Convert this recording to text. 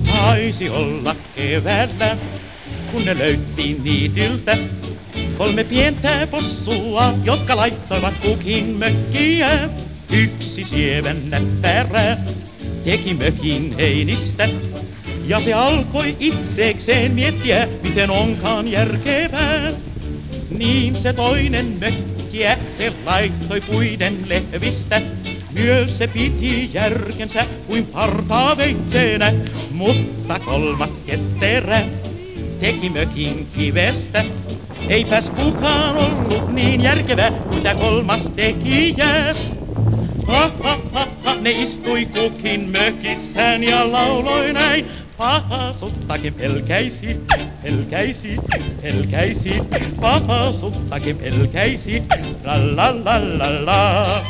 Taisi olla keväällä, kun ne löyttiin niityltä 3 pientä possua, jotka laittoivat kukin mökkiä. Yksi sievän näppärä teki mökin heinistä, ja se alkoi itsekseen miettiä, miten onkaan järkevää. Niin se toinen mökkiä se laittoi puiden lehvistä. Myös se piti järkensä kuin partaveitseenä, mutta 3. ketterä teki mökin kivestä. Eipäs kukaan ollut niin järkevä kuin tää 3. tekijä. Ha, ha, ha, ha, ne istui kukin mökissään ja lauloi näin. Pahasuttakin pelkäisi, pelkäisi, pelkäisi. Pahasuttakin pelkäisi, la la la la la.